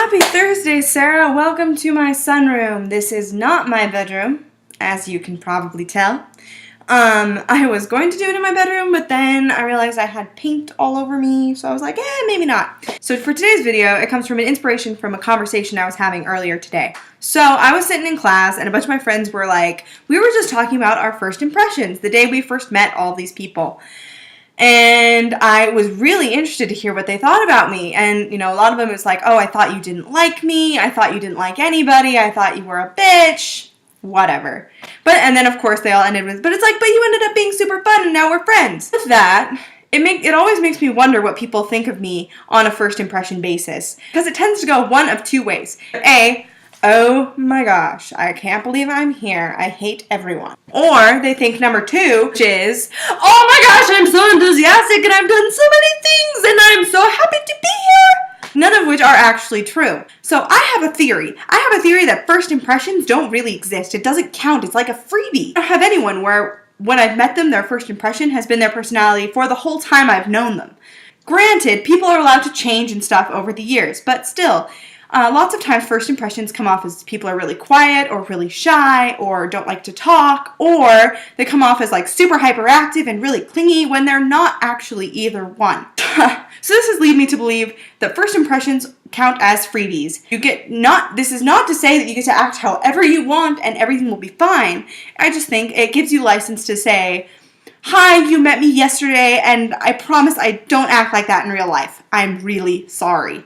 Happy Thursday, Sarah. Welcome to my sunroom. This is not my bedroom, as you can probably tell. I was going to do it in my bedroom, but then I realized I had paint all over me, so I was like, maybe not. So for today's video, it comes from an inspiration from a conversation I was having earlier today. So I was sitting in class, and a bunch of my friends were like, we were just talking about our first impressions, the day we first met all these people. And I was really interested to hear what they thought about me. And, you know, a lot of them was like, oh, I thought you didn't like me. I thought you didn't like anybody. I thought you were a bitch. Whatever. And then, of course, they all ended with, but it's like, but you ended up being super fun and now we're friends. With that, it always makes me wonder what people think of me on a first impression basis. Because it tends to go one of two ways. A, oh my gosh, I can't believe I'm here. I hate everyone. Or they think number two, which is, oh my gosh, I'm so enthusiastic and I've done so many things and I'm so happy to be here. None of which are actually true. So I have a theory. I have a theory that first impressions don't really exist. It doesn't count. It's like a freebie. I don't have anyone where when I've met them, their first impression has been their personality for the whole time I've known them. Granted, people are allowed to change and stuff over the years, but still, lots of times first impressions come off as people are really quiet or really shy or don't like to talk, or they come off as like super hyperactive and really clingy when they're not actually either one. So this has led me to believe that first impressions count as freebies. This is not to say that you get to act however you want and everything will be fine. I just think it gives you license to say, hi, you met me yesterday and I promise I don't act like that in real life. I'm really sorry.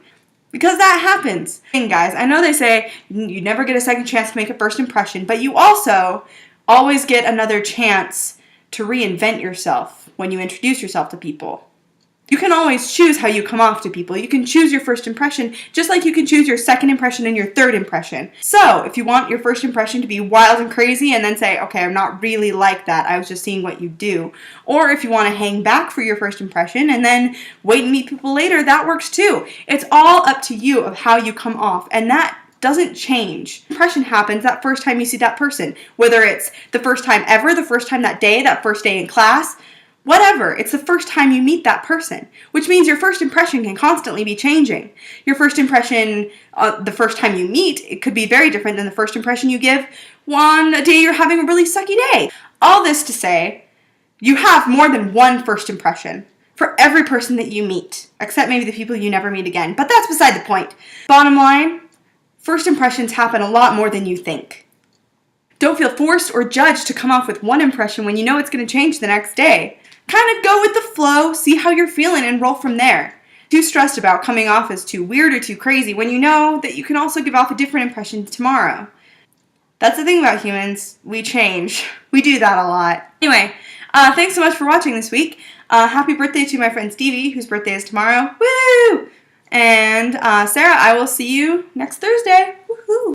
Because that happens. And guys, I know they say you never get a second chance to make a first impression, but you also always get another chance to reinvent yourself when you introduce yourself to people. You can always choose how you come off to people. You can choose your first impression just like you can choose your second impression and your third impression. So if you want your first impression to be wild and crazy and then say, okay, I'm not really like that, I was just seeing what you do. Or if you want to hang back for your first impression and then wait and meet people later, that works too. It's all up to you of how you come off, and that doesn't change. Impression happens that first time you see that person, whether it's the first time ever, the first time that day, that first day in class, whatever, it's the first time you meet that person, which means your first impression can constantly be changing. Your first impression the first time you meet, it could be very different than the first impression you give one day you're having a really sucky day. All this to say, you have more than one first impression for every person that you meet, except maybe the people you never meet again, but that's beside the point. Bottom line, first impressions happen a lot more than you think. Don't feel forced or judged to come off with one impression when you know it's going to change the next day. Kind of go with the flow, see how you're feeling, and roll from there. Too stressed about coming off as too weird or too crazy when you know that you can also give off a different impression tomorrow. That's the thing about humans. We change. We do that a lot. Anyway, thanks so much for watching this week. Happy birthday to my friend Stevie, whose birthday is tomorrow. Woo! And Sarah, I will see you next Thursday. Woohoo!